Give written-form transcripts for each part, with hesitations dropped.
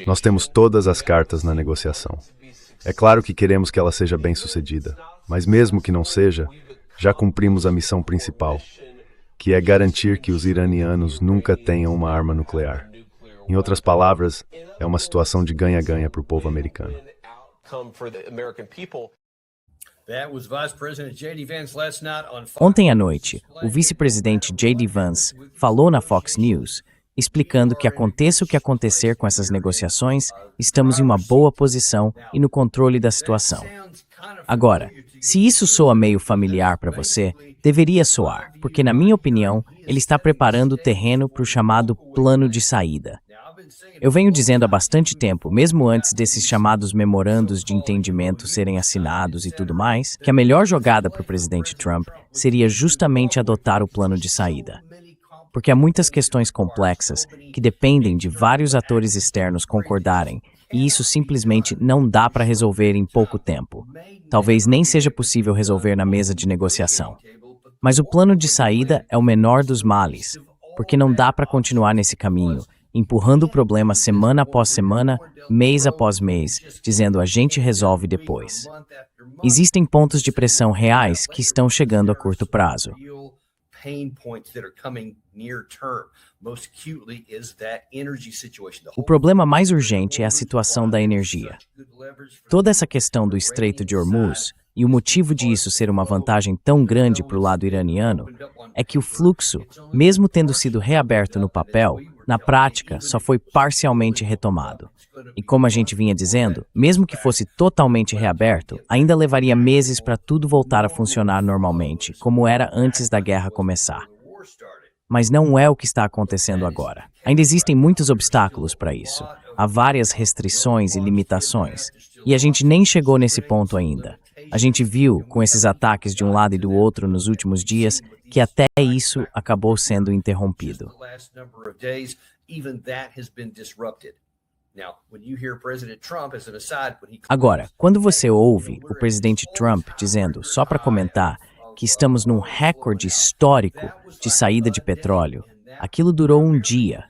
Nós temos todas as cartas na negociação. É claro que queremos que ela seja bem-sucedida, mas mesmo que não seja, já cumprimos a missão principal, que é garantir que os iranianos nunca tenham uma arma nuclear. Em outras palavras, é uma situação de ganha-ganha para o povo americano. Ontem à noite, o vice-presidente J.D. Vance falou na Fox News, explicando que aconteça o que acontecer com essas negociações, estamos em uma boa posição e no controle da situação. Agora, se isso soa meio familiar para você, deveria soar, porque na minha opinião, ele está preparando o terreno para o chamado plano de saída. Eu venho dizendo há bastante tempo, mesmo antes desses chamados memorandos de entendimento serem assinados e tudo mais, que a melhor jogada para o presidente Trump seria justamente adotar o plano de saída. Porque há muitas questões complexas que dependem de vários atores externos concordarem, e isso simplesmente não dá para resolver em pouco tempo. Talvez nem seja possível resolver na mesa de negociação. Mas o plano de saída é o menor dos males, porque não dá para continuar nesse caminho, empurrando o problema semana após semana, mês após mês, dizendo a gente resolve depois. Existem pontos de pressão reais que estão chegando a curto prazo. O problema mais urgente é a situação da energia. Toda essa questão do Estreito de Hormuz, e o motivo disso ser uma vantagem tão grande para o lado iraniano, é que o fluxo, mesmo tendo sido reaberto no papel, na prática só foi parcialmente retomado. E como a gente vinha dizendo, mesmo que fosse totalmente reaberto, ainda levaria meses para tudo voltar a funcionar normalmente, como era antes da guerra começar. Mas não é o que está acontecendo agora. Ainda existem muitos obstáculos para isso. Há várias restrições e limitações. E a gente nem chegou nesse ponto ainda. A gente viu, com esses ataques de um lado e do outro nos últimos dias, que até isso acabou sendo interrompido. Agora, quando você ouve o presidente Trump dizendo, só para comentar, que estamos num recorde histórico de saída de petróleo, aquilo durou um dia.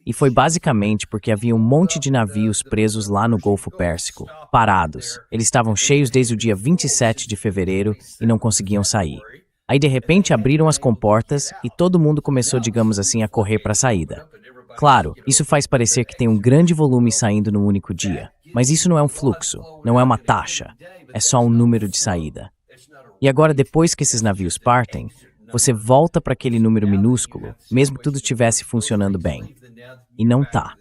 E foi basicamente porque havia um monte de navios presos lá no Golfo Pérsico, parados. Eles estavam cheios desde o dia 27 de fevereiro e não conseguiam sair. Aí, de repente, abriram as comportas e todo mundo começou, digamos assim, a correr para a saída. Claro, isso faz parecer que tem um grande volume saindo num único dia, mas isso não é um fluxo, não é uma taxa, é só um número de saída. E agora, depois que esses navios partem, você volta para aquele número minúsculo, mesmo que tudo estivesse funcionando bem. E não tá.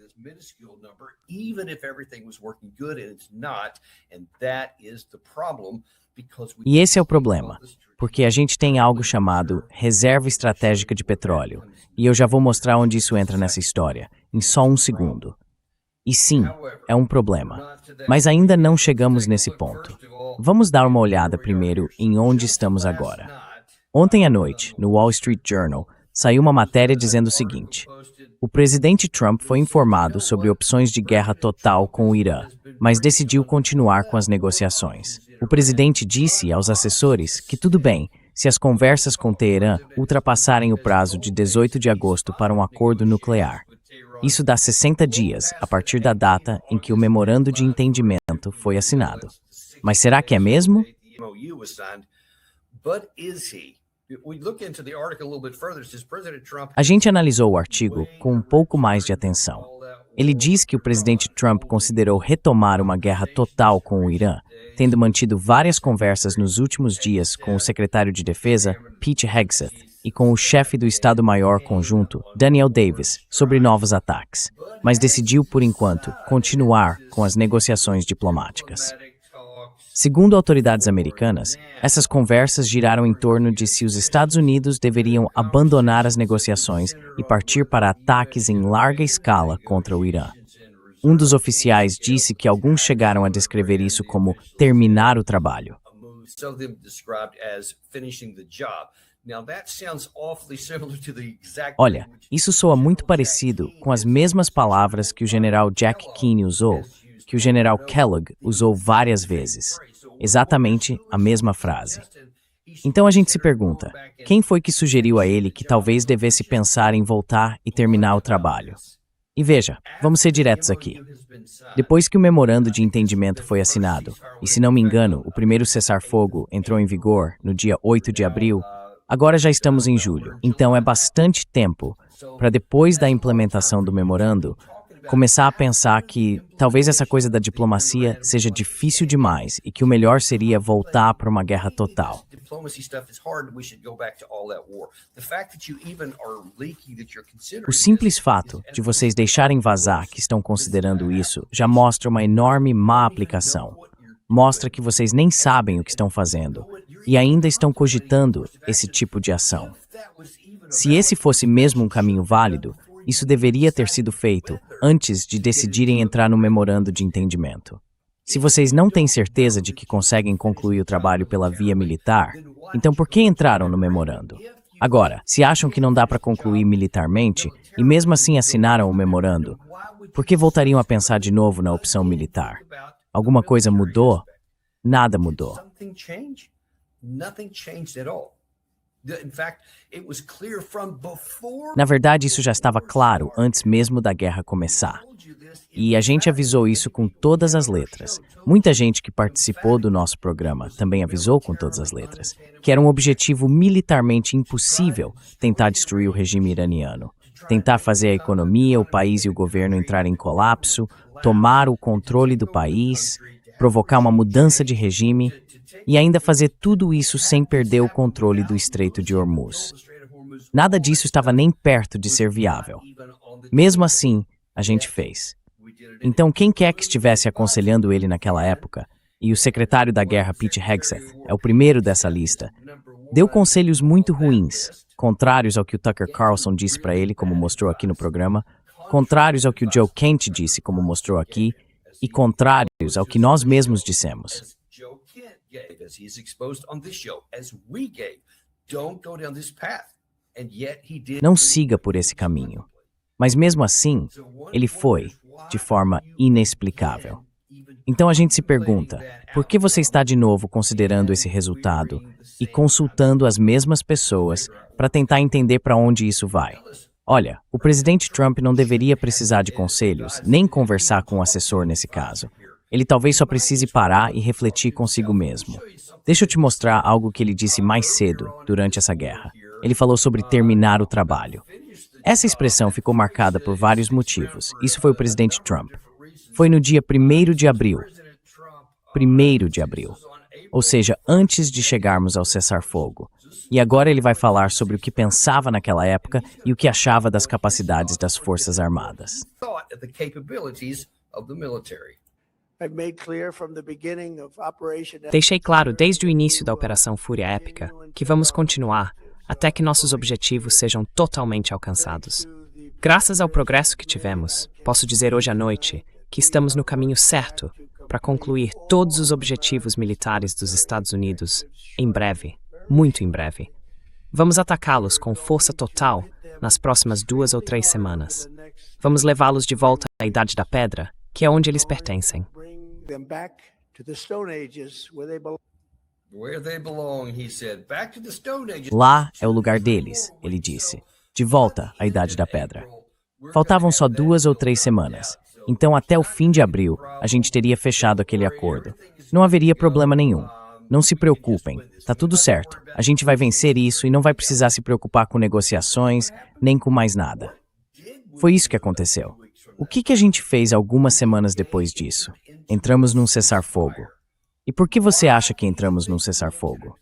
E esse é o problema, porque a gente tem algo chamado reserva estratégica de petróleo, e eu já vou mostrar onde isso entra nessa história, em só um segundo. E sim, é um problema, mas ainda não chegamos nesse ponto. Vamos dar uma olhada primeiro em onde estamos agora. Ontem à noite, no Wall Street Journal, saiu uma matéria dizendo o seguinte: o presidente Trump foi informado sobre opções de guerra total com o Irã, mas decidiu continuar com as negociações. O presidente disse aos assessores que tudo bem, se as conversas com Teherã ultrapassarem o prazo de 18 de agosto para um acordo nuclear. Isso dá 60 dias a partir da data em que o memorando de entendimento foi assinado. Mas será que é mesmo? A gente analisou o artigo com um pouco mais de atenção. Ele diz que o presidente Trump considerou retomar uma guerra total com o Irã, tendo mantido várias conversas nos últimos dias com o secretário de Defesa, Pete Hegseth, e com o chefe do Estado-Maior Conjunto, Daniel Davis, sobre novos ataques, mas decidiu, por enquanto, continuar com as negociações diplomáticas. Segundo autoridades americanas, essas conversas giraram em torno de se os Estados Unidos deveriam abandonar as negociações e partir para ataques em larga escala contra o Irã. Um dos oficiais disse que alguns chegaram a descrever isso como terminar o trabalho. Olha, isso soa muito parecido com as mesmas palavras que o general Jack Keane usou, que o general Kellogg usou várias vezes. Exatamente a mesma frase. Então a gente se pergunta, quem foi que sugeriu a ele que talvez devesse pensar em voltar e terminar o trabalho? E veja, vamos ser diretos aqui. Depois que o memorando de entendimento foi assinado, e se não me engano, o primeiro cessar-fogo entrou em vigor no dia 8 de abril, agora já estamos em julho. Então é bastante tempo para depois da implementação do memorando, começar a pensar que talvez essa coisa da diplomacia seja difícil demais e que o melhor seria voltar para uma guerra total. O simples fato de vocês deixarem vazar que estão considerando isso já mostra uma enorme má aplicação. Mostra que vocês nem sabem o que estão fazendo e ainda estão cogitando esse tipo de ação. Se esse fosse mesmo um caminho válido, isso deveria ter sido feito antes de decidirem entrar no memorando de entendimento. Se vocês não têm certeza de que conseguem concluir o trabalho pela via militar, então por que entraram no memorando? Agora, se acham que não dá para concluir militarmente e mesmo assim assinaram o memorando, por que voltariam a pensar de novo na opção militar? Alguma coisa mudou? Nada mudou. Na verdade, isso já estava claro antes mesmo da guerra começar. E a gente avisou isso com todas as letras. Muita gente que participou do nosso programa também avisou com todas as letras que era um objetivo militarmente impossível tentar destruir o regime iraniano, tentar fazer a economia, o país e o governo entrarem em colapso, tomar o controle do país, provocar uma mudança de regime e ainda fazer tudo isso sem perder o controle do Estreito de Hormuz. Nada disso estava nem perto de ser viável. Mesmo assim, a gente fez. Então, quem quer que estivesse aconselhando ele naquela época, e o secretário da guerra Pete Hegseth é o primeiro dessa lista, deu conselhos muito ruins, contrários ao que o Tucker Carlson disse para ele, como mostrou aqui no programa, contrários ao que o Joe Kent disse, como mostrou aqui, e contrários ao que nós mesmos dissemos. Não siga por esse caminho. Mas mesmo assim, ele foi, de forma inexplicável. Então a gente se pergunta, por que você está de novo considerando esse resultado e consultando as mesmas pessoas para tentar entender para onde isso vai? Olha, o presidente Trump não deveria precisar de conselhos, nem conversar com o assessor nesse caso. Ele talvez só precise parar e refletir consigo mesmo. Deixa eu te mostrar algo que ele disse mais cedo, durante essa guerra. Ele falou sobre terminar o trabalho. Essa expressão ficou marcada por vários motivos. Isso foi o presidente Trump. Foi no dia 1º de abril. 1º de abril. Ou seja, antes de chegarmos ao cessar-fogo. E agora ele vai falar sobre o que pensava naquela época e o que achava das capacidades das Forças Armadas. Deixei claro desde o início da Operação Fúria Épica que vamos continuar até que nossos objetivos sejam totalmente alcançados. Graças ao progresso que tivemos, posso dizer hoje à noite que estamos no caminho certo para concluir todos os objetivos militares dos Estados Unidos em breve, muito em breve. Vamos atacá-los com força total nas próximas 2 ou 3 semanas. Vamos levá-los de volta à Idade da Pedra, que é onde eles pertencem. Lá é o lugar deles, ele disse. De volta à Idade da Pedra. Faltavam só 2 ou 3 semanas. Então, até o fim de abril, a gente teria fechado aquele acordo. Não haveria problema nenhum. Não se preocupem, tá tudo certo. A gente vai vencer isso e não vai precisar se preocupar com negociações, nem com mais nada. Foi isso que aconteceu. O que a gente fez algumas semanas depois disso? Entramos num cessar-fogo. E por que você acha que entramos num cessar-fogo?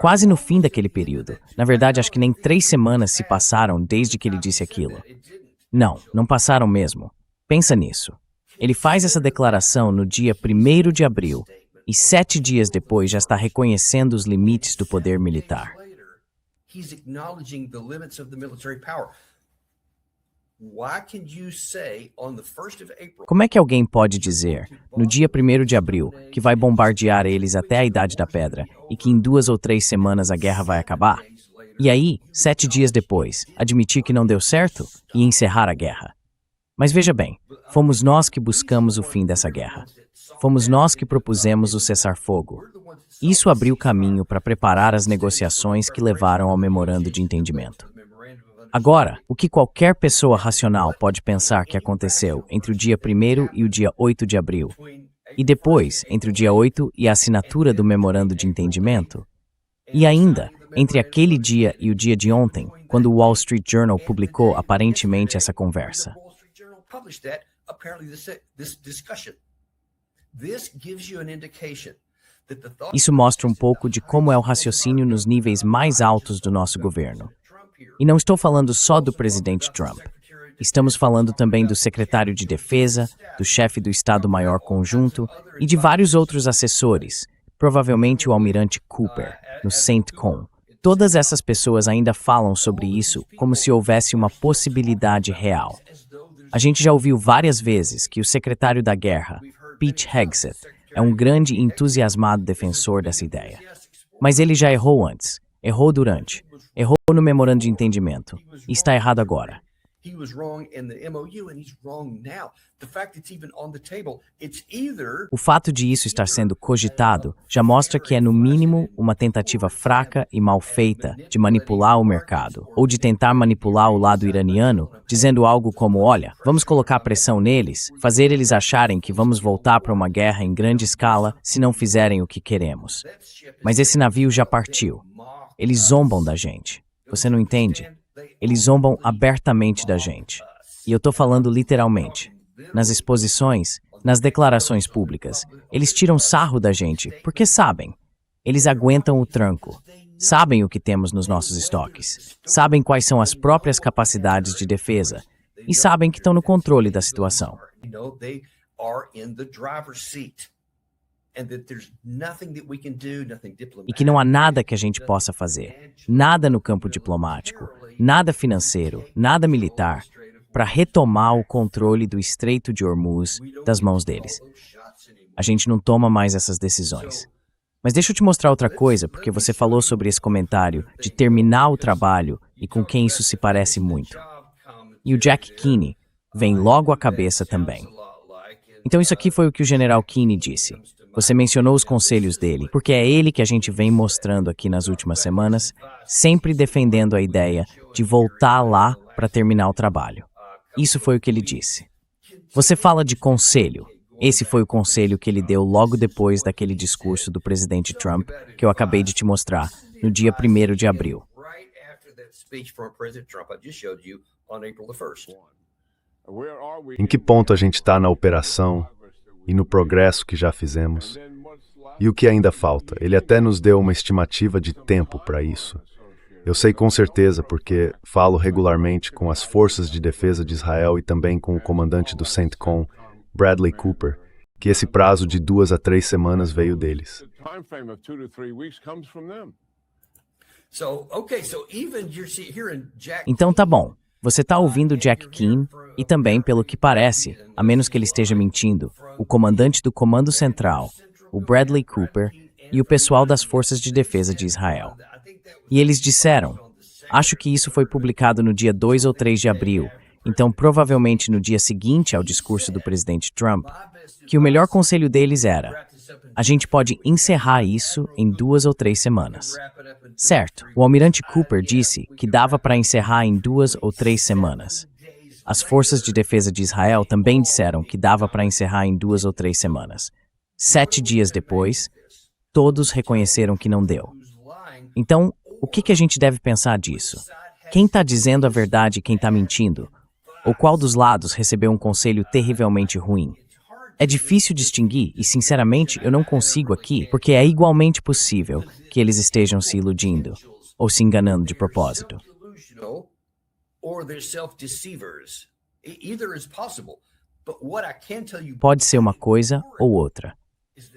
Quase no fim daquele período. Na verdade, acho que nem 3 semanas se passaram desde que ele disse aquilo. Não passaram mesmo. Pensa nisso. Ele faz essa declaração no dia 1º de abril e 7 dias depois já está reconhecendo os limites do poder militar. Como é que alguém pode dizer, no dia 1º de abril, que vai bombardear eles até a Idade da Pedra e que em 2 ou 3 semanas a guerra vai acabar? E aí, 7 dias depois, admitir que não deu certo e encerrar a guerra? Mas veja bem, fomos nós que buscamos o fim dessa guerra. Fomos nós que propusemos o cessar-fogo. Isso abriu caminho para preparar as negociações que levaram ao memorando de entendimento. Agora, o que qualquer pessoa racional pode pensar que aconteceu entre o dia 1º e o dia 8 de abril, e depois, entre o dia 8 e a assinatura do memorando de entendimento, e ainda, entre aquele dia e o dia de ontem, quando o Wall Street Journal publicou aparentemente essa conversa. Isso mostra um pouco de como é o raciocínio nos níveis mais altos do nosso governo. E não estou falando só do presidente Trump. Estamos falando também do secretário de Defesa, do chefe do Estado-Maior Conjunto e de vários outros assessores, provavelmente o almirante Cooper, no CENTCOM. Todas essas pessoas ainda falam sobre isso como se houvesse uma possibilidade real. A gente já ouviu várias vezes que o secretário da Guerra, Pete Hegseth, é um grande e entusiasmado defensor dessa ideia. Mas ele já errou antes, errou durante, errou no memorando de entendimento e está errado agora. O fato de isso estar sendo cogitado já mostra que é, no mínimo, uma tentativa fraca e mal feita de manipular o mercado, ou de tentar manipular o lado iraniano, dizendo algo como, olha, vamos colocar pressão neles, fazer eles acharem que vamos voltar para uma guerra em grande escala se não fizerem o que queremos. Mas esse navio já partiu. Eles zombam da gente. Você não entende? Eles zombam abertamente da gente. E eu estou falando literalmente. Nas exposições, nas declarações públicas, eles tiram sarro da gente, porque sabem. Eles aguentam o tranco. Sabem o que temos nos nossos estoques. Sabem quais são as próprias capacidades de defesa. E sabem que estão no controle da situação. E que não há nada que a gente possa fazer, nada no campo diplomático, nada financeiro, nada militar, para retomar o controle do Estreito de Hormuz das mãos deles. A gente não toma mais essas decisões. Mas deixa eu te mostrar outra coisa, porque você falou sobre esse comentário de terminar o trabalho e com quem isso se parece muito. E o Jack Kinney vem logo à cabeça também. Então isso aqui foi o que o general Kinney disse. Você mencionou os conselhos dele, porque é ele que a gente vem mostrando aqui nas últimas semanas, sempre defendendo a ideia de voltar lá para terminar o trabalho. Isso foi o que ele disse. Você fala de conselho. Esse foi o conselho que ele deu logo depois daquele discurso do presidente Trump que eu acabei de te mostrar, no dia 1º de abril. Em que ponto a gente está na operação e no progresso que já fizemos? E o que ainda falta? Ele até nos deu uma estimativa de tempo para isso. Eu sei com certeza porque falo regularmente com as forças de defesa de Israel e também com o comandante do CENTCOM, Bradley Cooper, que esse prazo de 2 a 3 semanas veio deles. Então tá bom. Você está ouvindo Jack Keane e também, pelo que parece, a menos que ele esteja mentindo, o comandante do Comando Central, o Bradley Cooper e o pessoal das Forças de Defesa de Israel. E eles disseram, acho que isso foi publicado no dia 2 ou 3 de abril, então provavelmente no dia seguinte ao discurso do presidente Trump, que o melhor conselho deles era, a gente pode encerrar isso em 2 ou 3 semanas. Certo, o almirante Cooper disse que dava para encerrar em 2 ou 3 semanas. As forças de defesa de Israel também disseram que dava para encerrar em 2 ou 3 semanas. 7 dias depois, todos reconheceram que não deu. Então, o que a gente deve pensar disso? Quem está dizendo a verdade e quem está mentindo? Ou qual dos lados recebeu um conselho terrivelmente ruim? É difícil distinguir e, sinceramente, eu não consigo aqui, porque é igualmente possível que eles estejam se iludindo ou se enganando de propósito. Pode ser uma coisa ou outra.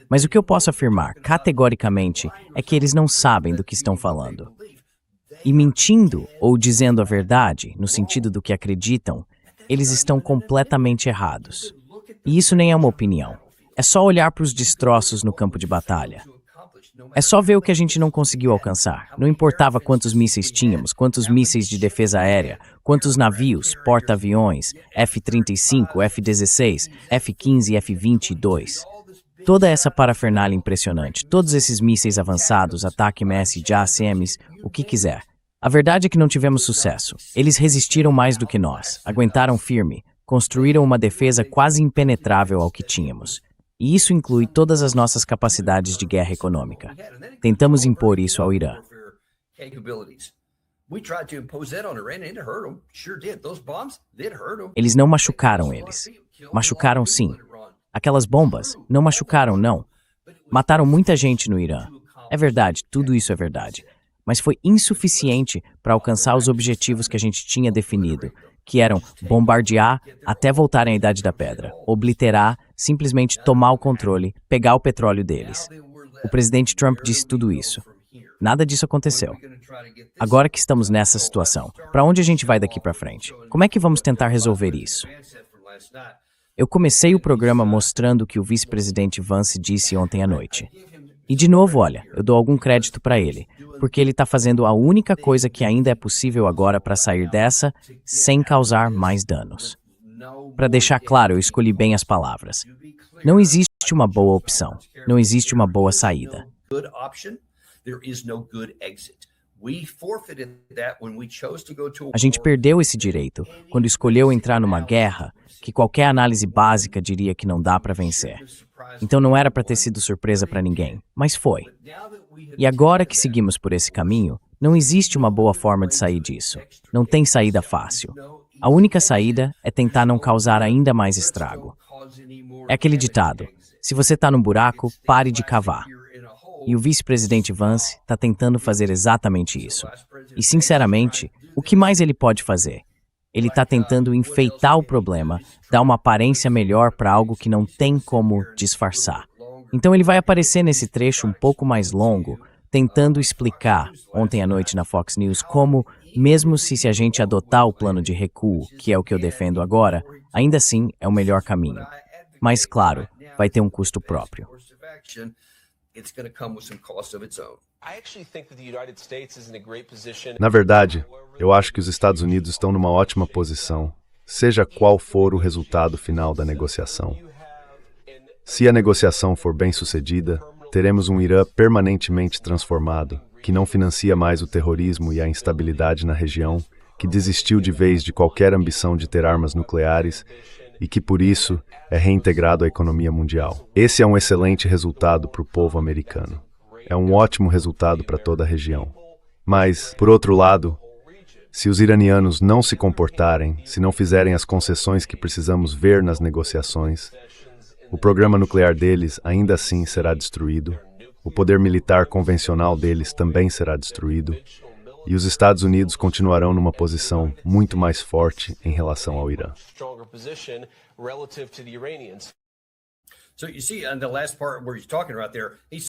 Mas o que eu posso afirmar categoricamente é que eles não sabem do que estão falando. E mentindo ou dizendo a verdade, no sentido do que acreditam, eles estão completamente errados. E isso nem é uma opinião. É só olhar para os destroços no campo de batalha. É só ver o que a gente não conseguiu alcançar. Não importava quantos mísseis tínhamos, quantos mísseis de defesa aérea, quantos navios, porta-aviões, F-35, F-16, F-15 e F-22. Toda essa parafernália impressionante, todos esses mísseis avançados, ataque MS, JASSMs, o que quiser. A verdade é que não tivemos sucesso. Eles resistiram mais do que nós, aguentaram firme, construíram uma defesa quase impenetrável ao que tínhamos. E isso inclui todas as nossas capacidades de guerra econômica. Tentamos impor isso ao Irã. Eles não machucaram eles. Machucaram sim. Aquelas bombas não machucaram, não. Mataram muita gente no Irã. É verdade, tudo isso é verdade. Mas foi insuficiente para alcançar os objetivos que a gente tinha definido, que eram bombardear até voltarem à Idade da Pedra, obliterar, simplesmente tomar o controle, pegar o petróleo deles. O presidente Trump disse tudo isso. Nada disso aconteceu. Agora que estamos nessa situação, para onde a gente vai daqui para frente? Como é que vamos tentar resolver isso? Eu comecei o programa mostrando o que o vice-presidente Vance disse ontem à noite. E de novo, olha, eu dou algum crédito para ele, porque ele está fazendo a única coisa que ainda é possível agora para sair dessa sem causar mais danos. Para deixar claro, eu escolhi bem as palavras. Não existe uma boa opção, não existe uma boa saída. A gente perdeu esse direito quando escolheu entrar numa guerra que qualquer análise básica diria que não dá para vencer. Então não era para ter sido surpresa para ninguém, mas foi. E agora que seguimos por esse caminho, não existe uma boa forma de sair disso. Não tem saída fácil. A única saída é tentar não causar ainda mais estrago. É aquele ditado: se você está num buraco, pare de cavar. E o vice-presidente Vance está tentando fazer exatamente isso. E, sinceramente, o que mais ele pode fazer? Ele está tentando enfeitar o problema, dar uma aparência melhor para algo que não tem como disfarçar. Então ele vai aparecer nesse trecho um pouco mais longo, tentando explicar, ontem à noite na Fox News, como, mesmo se a gente adotar o plano de recuo, que é o que eu defendo agora, ainda assim é o melhor caminho. Mas, claro, vai ter um custo próprio. Na verdade, eu acho que os Estados Unidos estão numa ótima posição, seja qual for o resultado final da negociação. Se a negociação for bem-sucedida, teremos um Irã permanentemente transformado, que não financia mais o terrorismo e a instabilidade na região, que desistiu de vez de qualquer ambição de ter armas nucleares e que, por isso, é reintegrado à economia mundial. Esse é um excelente resultado para o povo americano. É um ótimo resultado para toda a região. Mas, por outro lado, se os iranianos não se comportarem, se não fizerem as concessões que precisamos ver nas negociações, o programa nuclear deles ainda assim será destruído, o poder militar convencional deles também será destruído, e os Estados Unidos continuarão numa posição muito mais forte em relação ao Irã.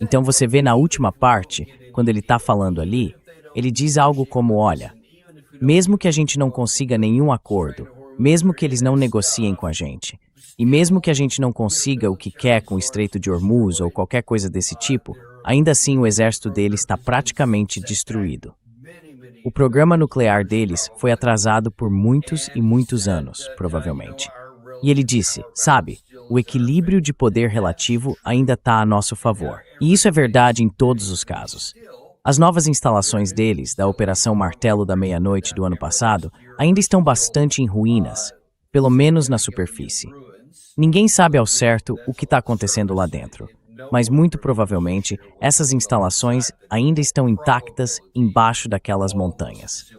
Então você vê na última parte, quando ele está falando ali, ele diz algo como, olha, mesmo que a gente não consiga nenhum acordo, mesmo que eles não negociem com a gente, e mesmo que a gente não consiga o que quer com o Estreito de Hormuz ou qualquer coisa desse tipo, ainda assim o exército deles está praticamente destruído. O programa nuclear deles foi atrasado por muitos e muitos anos, provavelmente. E ele disse, sabe, o equilíbrio de poder relativo ainda está a nosso favor. E isso é verdade em todos os casos. As novas instalações deles, da Operação Martelo da Meia-Noite do ano passado, ainda estão bastante em ruínas, pelo menos na superfície. Ninguém sabe ao certo o que está acontecendo lá dentro, mas muito provavelmente essas instalações ainda estão intactas embaixo daquelas montanhas.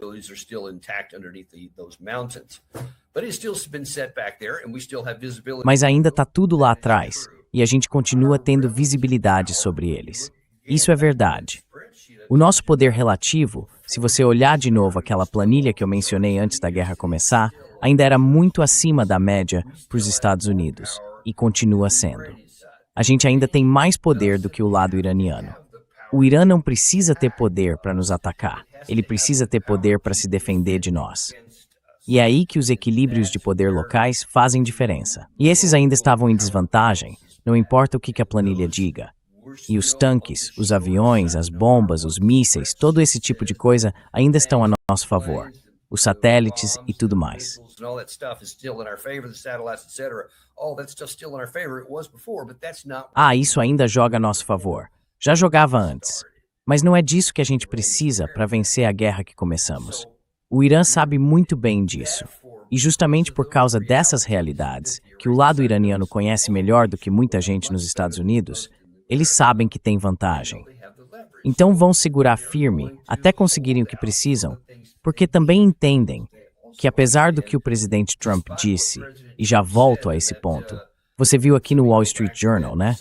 Mas ainda está tudo lá atrás, e a gente continua tendo visibilidade sobre eles. Isso é verdade. O nosso poder relativo, se você olhar de novo aquela planilha que eu mencionei antes da guerra começar, ainda era muito acima da média para os Estados Unidos, e continua sendo. A gente ainda tem mais poder do que o lado iraniano. O Irã não precisa ter poder para nos atacar, ele precisa ter poder para se defender de nós. E é aí que os equilíbrios de poder locais fazem diferença. E esses ainda estavam em desvantagem, não importa o que a planilha diga. E os tanques, os aviões, as bombas, os mísseis, todo esse tipo de coisa ainda estão a nosso favor. Os satélites e tudo mais. Isso ainda joga a nosso favor. Já jogava antes. Mas não é disso que a gente precisa para vencer a guerra que começamos. O Irã sabe muito bem disso. E justamente por causa dessas realidades, que o lado iraniano conhece melhor do que muita gente nos Estados Unidos, eles sabem que tem vantagem. Então vão segurar firme até conseguirem o que precisam, porque também entendem que apesar do que o presidente Trump disse, e já volto a esse ponto, você viu aqui no Wall Street Journal, né?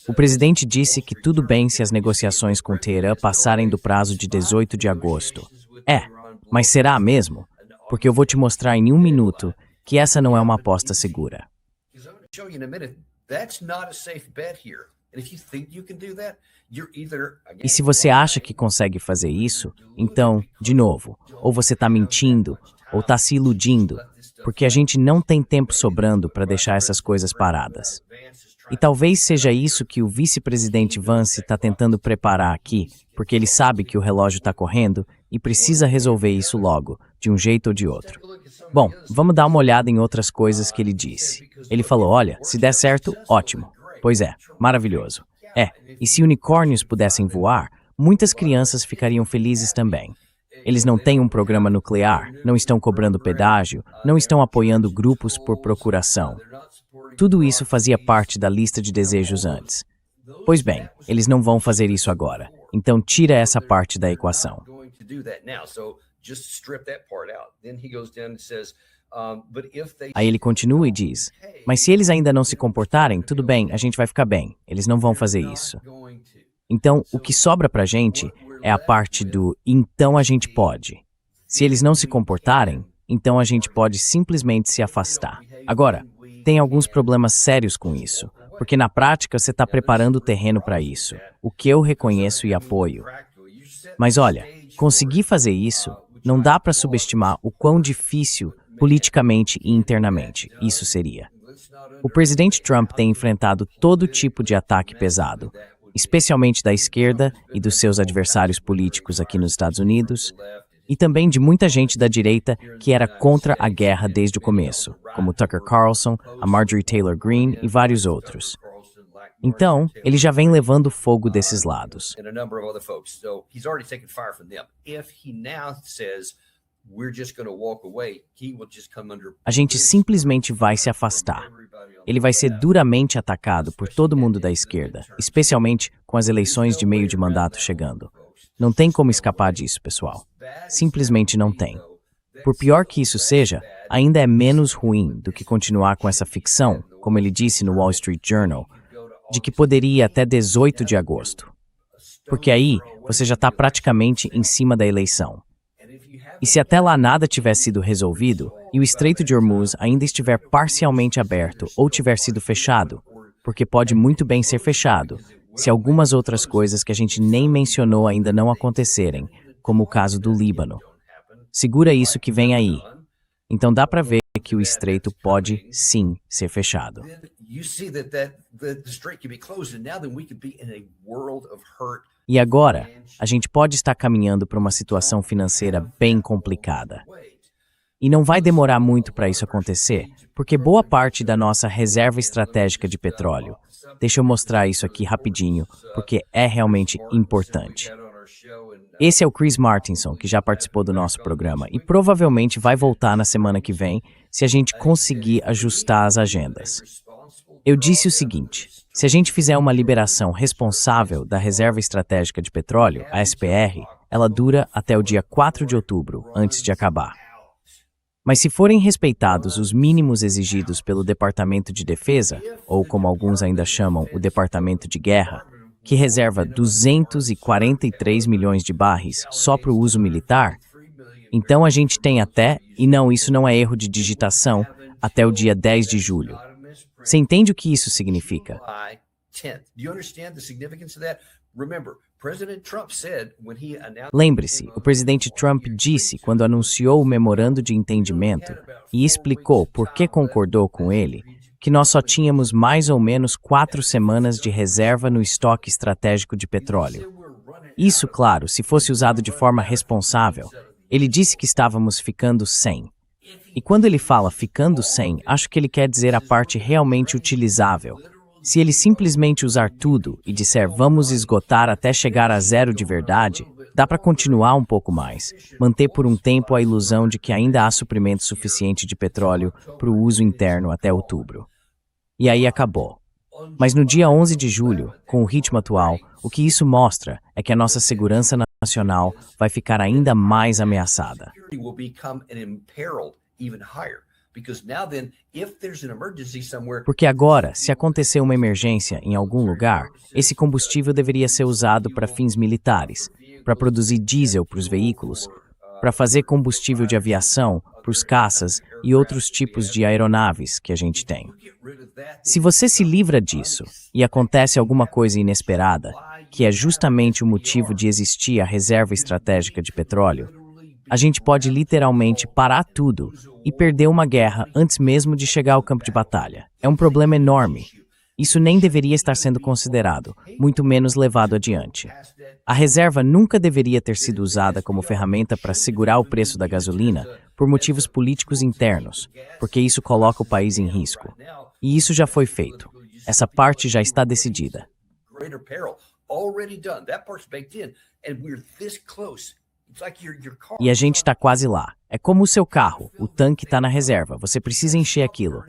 O presidente disse que tudo bem se as negociações com Teherã passarem do prazo de 18 de agosto. Mas será mesmo? Porque eu vou te mostrar em um minuto que essa não é uma aposta segura. E se você acha que consegue fazer isso, então, de novo, ou você está mentindo, ou está se iludindo, porque a gente não tem tempo sobrando para deixar essas coisas paradas. E talvez seja isso que o vice-presidente Vance está tentando preparar aqui, porque ele sabe que o relógio está correndo e precisa resolver isso logo, de um jeito ou de outro. Bom, vamos dar uma olhada em outras coisas que ele disse. Ele falou, olha, se der certo, ótimo. Pois é, maravilhoso. E se unicórnios pudessem voar, muitas crianças ficariam felizes também. Eles não têm um programa nuclear, não estão cobrando pedágio, não estão apoiando grupos por procuração. Tudo isso fazia parte da lista de desejos antes. Pois bem, eles não vão fazer isso agora. Então tira essa parte da equação. Aí ele continua e diz, mas se eles ainda não se comportarem, tudo bem, a gente vai ficar bem. Eles não vão fazer isso. Então, o que sobra pra gente é a parte do então a gente pode. Se eles não se comportarem, então a gente pode simplesmente se afastar. Agora, tem alguns problemas sérios com isso, porque na prática você está preparando o terreno para isso, o que eu reconheço e apoio. Mas olha, conseguir fazer isso, não dá para subestimar o quão difícil politicamente e internamente isso seria. O presidente Trump tem enfrentado todo tipo de ataque pesado, especialmente da esquerda e dos seus adversários políticos aqui nos Estados Unidos, e também de muita gente da direita que era contra a guerra desde o começo, como Tucker Carlson, a Marjorie Taylor Greene e vários outros. Então, ele já vem levando fogo desses lados. A gente simplesmente vai se afastar. Ele vai ser duramente atacado por todo mundo da esquerda, especialmente com as eleições de meio de mandato chegando. Não tem como escapar disso, pessoal. Simplesmente não tem. Por pior que isso seja, ainda é menos ruim do que continuar com essa ficção, como ele disse no Wall Street Journal, de que poderia ir até 18 de agosto. Porque aí você já está praticamente em cima da eleição. E se até lá nada tiver sido resolvido, e o Estreito de Hormuz ainda estiver parcialmente aberto ou tiver sido fechado, porque pode muito bem ser fechado, se algumas outras coisas que a gente nem mencionou ainda não acontecerem, como o caso do Líbano. Segura isso que vem aí. Então dá para ver que o estreito pode, sim, ser fechado. E agora, a gente pode estar caminhando para uma situação financeira bem complicada. E não vai demorar muito para isso acontecer, porque boa parte da nossa reserva estratégica de petróleo. Deixa eu mostrar isso aqui rapidinho, porque é realmente importante. Esse é o Chris Martinson, que já participou do nosso programa e provavelmente vai voltar na semana que vem, se a gente conseguir ajustar as agendas. Eu disse o seguinte, se a gente fizer uma liberação responsável da Reserva Estratégica de Petróleo, a SPR, ela dura até o dia 4 de outubro, antes de acabar. Mas se forem respeitados os mínimos exigidos pelo Departamento de Defesa, ou como alguns ainda chamam, o Departamento de Guerra, que reserva 243 milhões de barris só para o uso militar, então a gente tem até, e não, isso não é erro de digitação, até o dia 10 de julho. Você entende o que isso significa? Lembre-se, o presidente Trump disse quando anunciou o memorando de entendimento e explicou por que concordou com ele, que nós só tínhamos mais ou menos 4 semanas de reserva no estoque estratégico de petróleo. Isso, claro, se fosse usado de forma responsável. Ele disse que estávamos ficando sem. E quando ele fala ficando sem, acho que ele quer dizer a parte realmente utilizável. Se ele simplesmente usar tudo e disser vamos esgotar até chegar a zero de verdade, dá para continuar um pouco mais, manter por um tempo a ilusão de que ainda há suprimento suficiente de petróleo para o uso interno até outubro. E aí acabou. Mas no dia 11 de julho, com o ritmo atual, o que isso mostra é que a nossa segurança nacional vai ficar ainda mais ameaçada. Porque agora, se acontecer uma emergência em algum lugar, esse combustível deveria ser usado para fins militares, para produzir diesel para os veículos, para fazer combustível de aviação, para os caças e outros tipos de aeronaves que a gente tem. Se você se livra disso e acontece alguma coisa inesperada, que é justamente o motivo de existir a reserva estratégica de petróleo, a gente pode literalmente parar tudo e perder uma guerra antes mesmo de chegar ao campo de batalha. É um problema enorme. Isso nem deveria estar sendo considerado, muito menos levado adiante. A reserva nunca deveria ter sido usada como ferramenta para segurar o preço da gasolina por motivos políticos internos, porque isso coloca o país em risco. E isso já foi feito. Essa parte já está decidida. E a gente está quase lá. É como o seu carro, o tanque está na reserva, você precisa encher aquilo.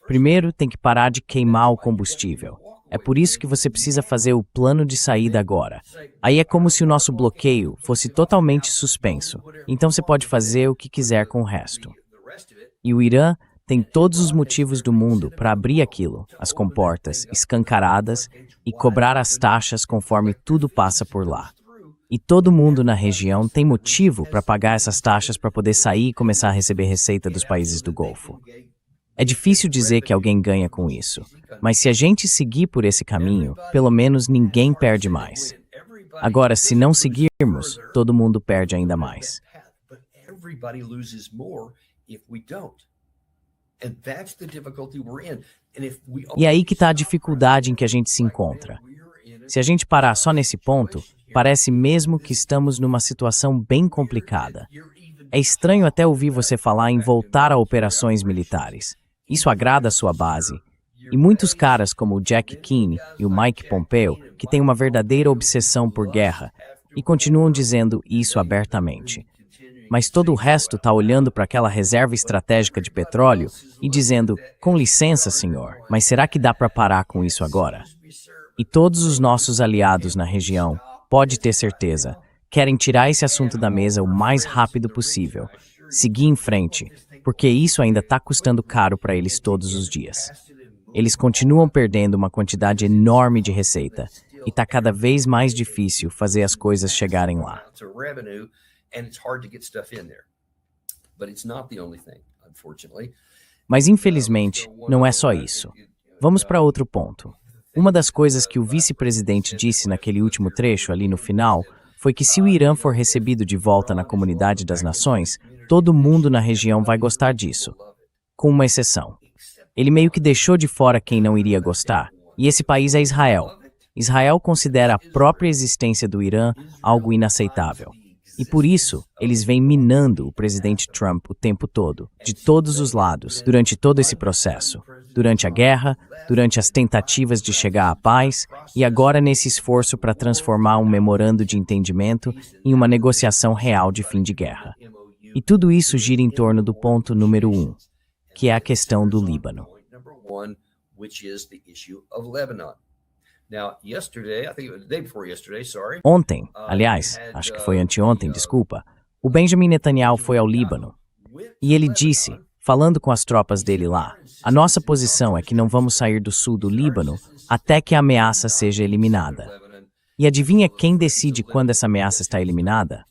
Primeiro, tem que parar de queimar o combustível. É por isso que você precisa fazer o plano de saída agora. Aí é como se o nosso bloqueio fosse totalmente suspenso. Então você pode fazer o que quiser com o resto. E o Irã tem todos os motivos do mundo para abrir aquilo, as comportas escancaradas e cobrar as taxas conforme tudo passa por lá. E todo mundo na região tem motivo para pagar essas taxas para poder sair e começar a receber receita dos países do Golfo. É difícil dizer que alguém ganha com isso, mas se a gente seguir por esse caminho, pelo menos ninguém perde mais. Agora, se não seguirmos, todo mundo perde ainda mais. E é aí que está a dificuldade em que a gente se encontra. Se a gente parar só nesse ponto, parece mesmo que estamos numa situação bem complicada. É estranho até ouvir você falar em voltar a operações militares. Isso agrada a sua base. E muitos caras como o Jack Keane e o Mike Pompeo, que têm uma verdadeira obsessão por guerra, e continuam dizendo isso abertamente. Mas todo o resto está olhando para aquela reserva estratégica de petróleo e dizendo, com licença, senhor, mas será que dá para parar com isso agora? E todos os nossos aliados na região, pode ter certeza, querem tirar esse assunto da mesa o mais rápido possível, seguir em frente, porque isso ainda está custando caro para eles todos os dias. Eles continuam perdendo uma quantidade enorme de receita e está cada vez mais difícil fazer as coisas chegarem lá. Mas infelizmente, não é só isso. Vamos para outro ponto. Uma das coisas que o vice-presidente disse naquele último trecho ali no final foi que se o Irã for recebido de volta na comunidade das nações, todo mundo na região vai gostar disso, com uma exceção. Ele meio que deixou de fora quem não iria gostar, e esse país é Israel. Israel considera a própria existência do Irã algo inaceitável. E por isso, eles vêm minando o presidente Trump o tempo todo, de todos os lados, durante todo esse processo. Durante a guerra, durante as tentativas de chegar à paz e agora nesse esforço para transformar um memorando de entendimento em uma negociação real de fim de guerra. E tudo isso gira em torno do ponto número 1, que é a questão do Líbano. Ontem, aliás, acho que foi anteontem, desculpa, o Benjamin Netanyahu foi ao Líbano e ele disse, falando com as tropas dele lá, a nossa posição é que não vamos sair do sul do Líbano até que a ameaça seja eliminada. E adivinha quem decide quando essa ameaça está eliminada?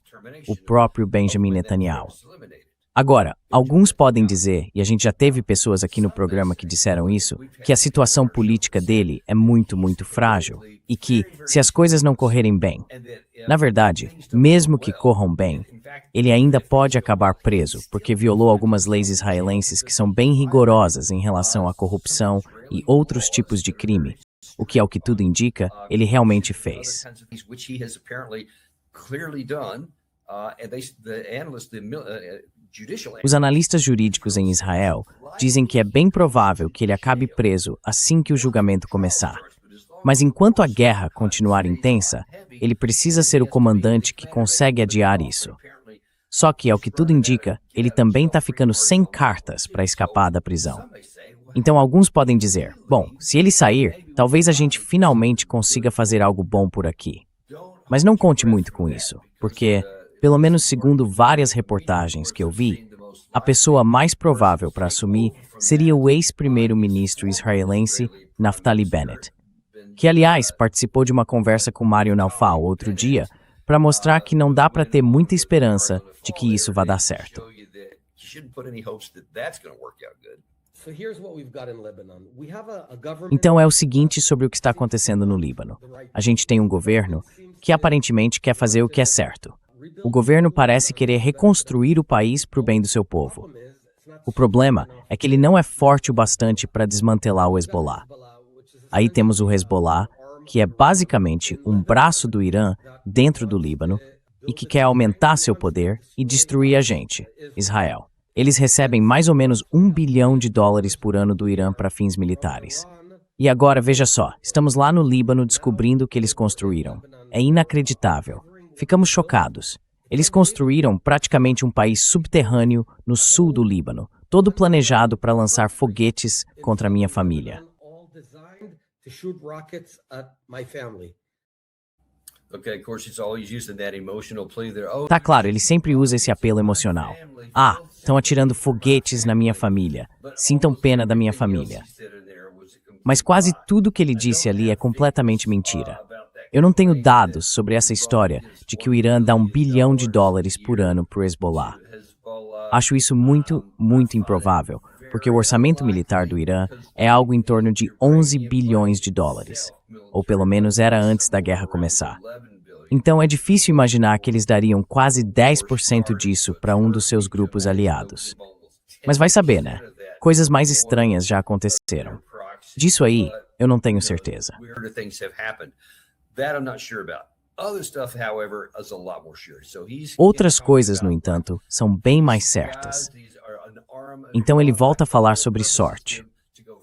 O próprio Benjamin Netanyahu. Agora, alguns podem dizer, e a gente já teve pessoas aqui no programa que disseram isso, que a situação política dele é muito, muito frágil e que, se as coisas não correrem bem, na verdade, mesmo que corram bem, ele ainda pode acabar preso porque violou algumas leis israelenses que são bem rigorosas em relação à corrupção e outros tipos de crime, o que, ao que tudo indica, ele realmente fez. Os analistas jurídicos em Israel dizem que é bem provável que ele acabe preso assim que o julgamento começar. Mas enquanto a guerra continuar intensa, ele precisa ser o comandante que consegue adiar isso. Só que, ao que tudo indica, ele também está ficando sem cartas para escapar da prisão. Então alguns podem dizer, bom, se ele sair, talvez a gente finalmente consiga fazer algo bom por aqui. Mas não conte muito com isso, porque, pelo menos segundo várias reportagens que eu vi, a pessoa mais provável para assumir seria o ex-primeiro-ministro israelense Naftali Bennett, que, aliás, participou de uma conversa com Mário Naufal outro dia para mostrar que não dá para ter muita esperança de que isso vá dar certo. Então é o seguinte sobre o que está acontecendo no Líbano. A gente tem um governo que aparentemente quer fazer o que é certo. O governo parece querer reconstruir o país para o bem do seu povo. O problema é que ele não é forte o bastante para desmantelar o Hezbollah. Aí temos o Hezbollah, que é basicamente um braço do Irã dentro do Líbano e que quer aumentar seu poder e destruir a gente, Israel. Eles recebem mais ou menos $1 bilhão por ano do Irã para fins militares. E agora, veja só, estamos lá no Líbano descobrindo o que eles construíram. É inacreditável. Ficamos chocados. Eles construíram praticamente um país subterrâneo no sul do Líbano, todo planejado para lançar foguetes contra a minha família. Tá claro, ele sempre usa esse apelo emocional. Ah, estão atirando foguetes na minha família. Sintam pena da minha família. Mas quase tudo que ele disse ali é completamente mentira. Eu não tenho dados sobre essa história de que o Irã dá $1 bilhão por ano para o Hezbollah. Acho isso muito, muito improvável, porque o orçamento militar do Irã é algo em torno de $11 bilhões. Ou pelo menos era antes da guerra começar. Então é difícil imaginar que eles dariam quase 10% disso para um dos seus grupos aliados. Mas vai saber, né? Coisas mais estranhas já aconteceram. Disso aí, eu não tenho certeza. Outras coisas, no entanto, são bem mais certas. Então ele volta a falar sobre sorte.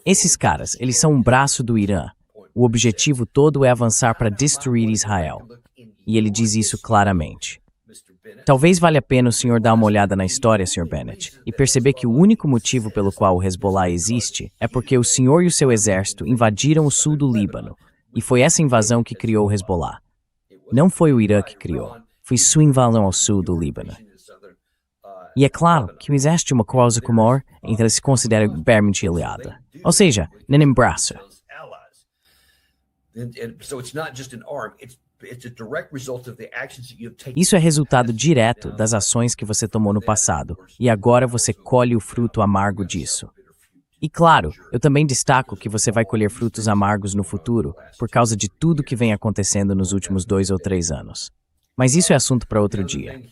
Esses caras, eles são um braço do Irã. O objetivo todo é avançar para destruir Israel. E ele diz isso claramente. Talvez valha a pena o senhor dar uma olhada na história, Sr. Bennett, e perceber que o único motivo pelo qual o Hezbollah existe é porque o senhor e o seu exército invadiram o sul do Líbano, e foi essa invasão que criou o Hezbollah. Não foi o Irã que criou, foi sua invasão ao sul do Líbano. E é claro que o exército é uma coisa comum, então ele se considera barmente aliado. Ou seja, nem braço. Isso é resultado direto das ações que você tomou no passado, e agora você colhe o fruto amargo disso. E claro, eu também destaco que você vai colher frutos amargos no futuro, por causa de tudo que vem acontecendo nos últimos 2 ou 3 anos. Mas isso é assunto para outro dia.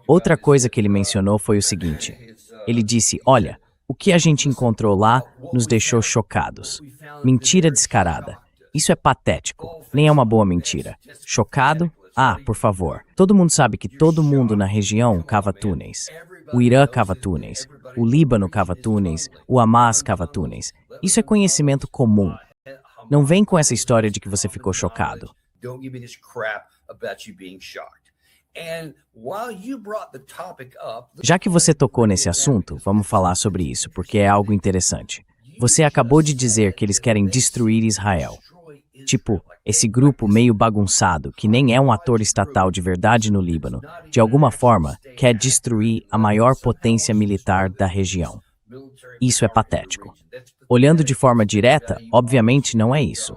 Outra coisa que ele mencionou foi o seguinte. Ele disse, olha, o que a gente encontrou lá nos deixou chocados. Mentira descarada. Isso é patético, nem é uma boa mentira. Chocado? Ah, por favor. Todo mundo sabe que todo mundo na região cava túneis. O Irã cava túneis, o Líbano cava túneis, o Hamas cava túneis. Isso é conhecimento comum. Não vem com essa história de que você ficou chocado. Já que você tocou nesse assunto, vamos falar sobre isso, porque é algo interessante. Você acabou de dizer que eles querem destruir Israel. Tipo, esse grupo meio bagunçado, que nem é um ator estatal de verdade no Líbano, de alguma forma, quer destruir a maior potência militar da região. Isso é patético. Olhando de forma direta, obviamente não é isso.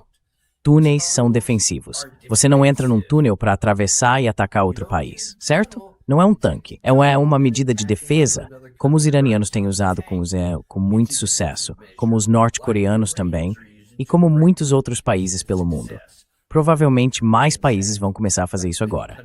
Túneis são defensivos. Você não entra num túnel para atravessar e atacar outro país, certo? Não é um tanque. É uma medida de defesa, como os iranianos têm usado com muito sucesso, como os norte-coreanos também, e como muitos outros países pelo mundo. Provavelmente mais países vão começar a fazer isso agora.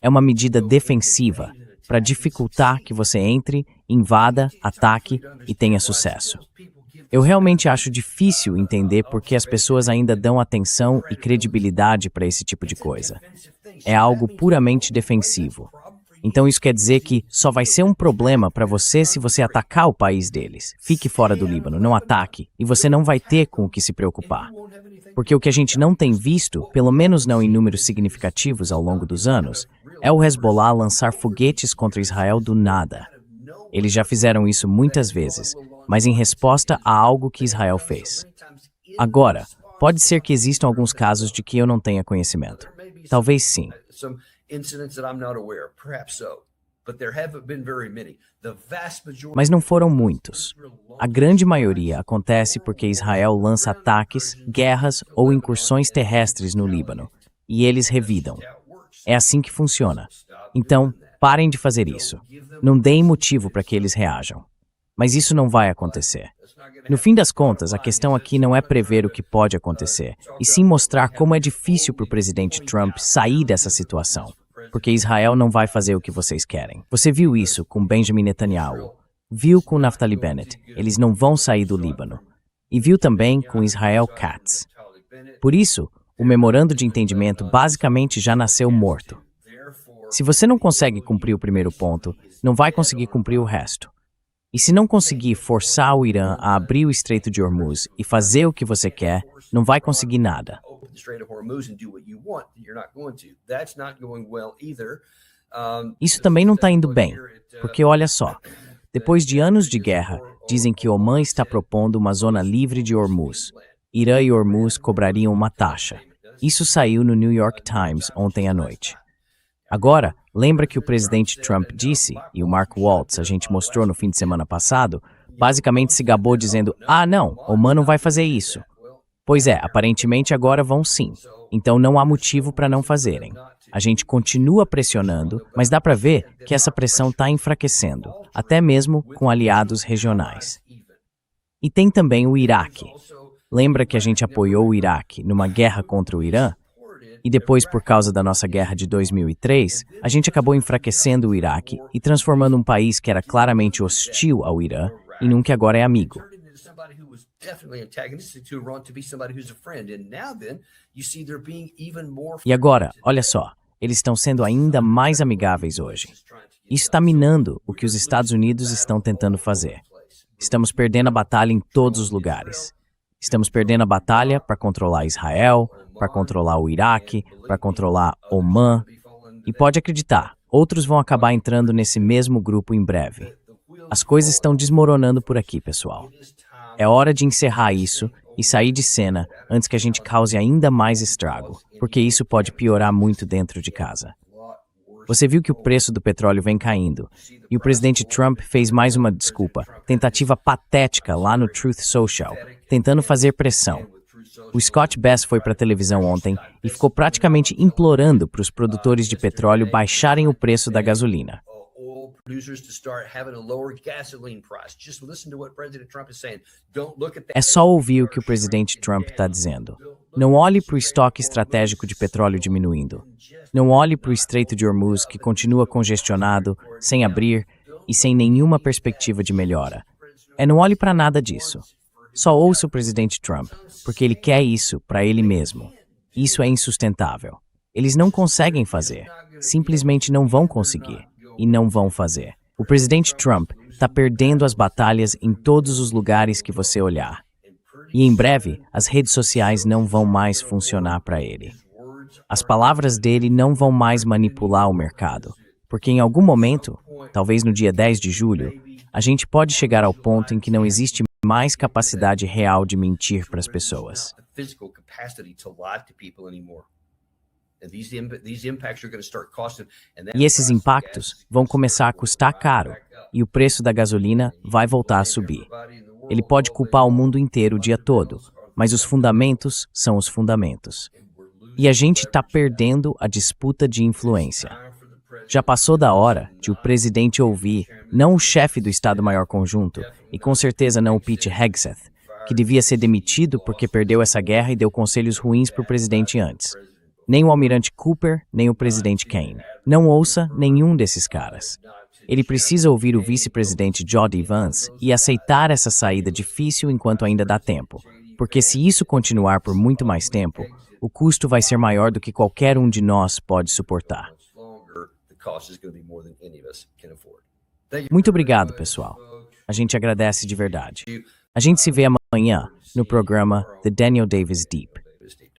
É uma medida defensiva para dificultar que você entre, invada, ataque e tenha sucesso. Eu realmente acho difícil entender por que as pessoas ainda dão atenção e credibilidade para esse tipo de coisa. é algo puramente defensivo. Então isso quer dizer que só vai ser um problema para você se você atacar o país deles. Fique fora do Líbano, não ataque, e você não vai ter com o que se preocupar. Porque o que a gente não tem visto, pelo menos não em números significativos ao longo dos anos, é o Hezbollah lançar foguetes contra Israel do nada. Eles já fizeram isso muitas vezes, mas em resposta a algo que Israel fez. Agora, pode ser que existam alguns casos de que eu não tenha conhecimento. Talvez sim. Mas não foram muitos. A grande maioria acontece porque Israel lança ataques, guerras ou incursões terrestres no Líbano, e eles revidam. É assim que funciona. Então, parem de fazer isso. Não deem motivo para que eles reajam. Mas isso não vai acontecer. No fim das contas, a questão aqui não é prever o que pode acontecer, e sim mostrar como é difícil para o presidente Trump sair dessa situação. Porque Israel não vai fazer o que vocês querem. Você viu isso com Benjamin Netanyahu. Viu com Naftali Bennett. Eles não vão sair do Líbano. E viu também com Israel Katz. Por isso, o memorando de entendimento basicamente já nasceu morto. Se você não consegue cumprir o primeiro ponto, não vai conseguir cumprir o resto. E se não conseguir forçar o Irã a abrir o Estreito de Hormuz e fazer o que você quer, não vai conseguir nada. Isso também não está indo bem, porque olha só, depois de anos de guerra, dizem que Omã está propondo uma zona livre de Hormuz. Irã e Hormuz cobrariam uma taxa. Isso saiu no New York Times ontem à noite. Agora, lembra que o presidente Trump disse, e o Mark Waltz a gente mostrou no fim de semana passado, basicamente se gabou dizendo, não, Omã não vai fazer isso. Pois é, aparentemente agora vão sim. Então não há motivo para não fazerem. A gente continua pressionando, mas dá para ver que essa pressão está enfraquecendo, até mesmo com aliados regionais. E tem também o Iraque. Lembra que a gente apoiou o Iraque numa guerra contra o Irã? E depois, por causa da nossa guerra de 2003, a gente acabou enfraquecendo o Iraque e transformando um país que era claramente hostil ao Irã em um que agora é amigo. E agora, olha só, eles estão sendo ainda mais amigáveis hoje. Isso está minando o que os Estados Unidos estão tentando fazer. Estamos perdendo a batalha em todos os lugares. Estamos perdendo a batalha para controlar Israel, para controlar o Iraque, para controlar Omã. E pode acreditar, outros vão acabar entrando nesse mesmo grupo em breve. As coisas estão desmoronando por aqui, pessoal. É hora de encerrar isso e sair de cena antes que a gente cause ainda mais estrago, porque isso pode piorar muito dentro de casa. Você viu que o preço do petróleo vem caindo, e o presidente Trump fez mais uma tentativa patética lá no Truth Social, tentando fazer pressão. O Scott Bess foi para a televisão ontem e ficou praticamente implorando para os produtores de petróleo baixarem o preço da gasolina. É só ouvir o que o presidente Trump está dizendo. Não olhe para o estoque estratégico de petróleo diminuindo. Não olhe para o Estreito de Hormuz, que continua congestionado, sem abrir e sem nenhuma perspectiva de melhora. Não olhe para nada disso. Só ouça o presidente Trump, porque ele quer isso para ele mesmo. Isso é insustentável. Eles não conseguem fazer. Simplesmente não vão conseguir. E não vão fazer. O presidente Trump está perdendo as batalhas em todos os lugares que você olhar. E em breve, as redes sociais não vão mais funcionar para ele. As palavras dele não vão mais manipular o mercado, porque em algum momento, talvez no dia 10 de julho, a gente pode chegar ao ponto em que não existe mais capacidade real de mentir para as pessoas. E esses impactos vão começar a custar caro, e o preço da gasolina vai voltar a subir. Ele pode culpar o mundo inteiro o dia todo, mas os fundamentos são os fundamentos. E a gente está perdendo a disputa de influência. Já passou da hora de o presidente ouvir, não o chefe do Estado-Maior Conjunto, e com certeza não o Pete Hegseth, que devia ser demitido porque perdeu essa guerra e deu conselhos ruins para o presidente antes. Nem o almirante Cooper, nem o presidente Kane. Não ouça nenhum desses caras. Ele precisa ouvir o vice-presidente J.D. Vance e aceitar essa saída difícil enquanto ainda dá tempo. Porque se isso continuar por muito mais tempo, o custo vai ser maior do que qualquer um de nós pode suportar. Muito obrigado, pessoal. A gente agradece de verdade. A gente se vê amanhã no programa The Daniel Davis Deep.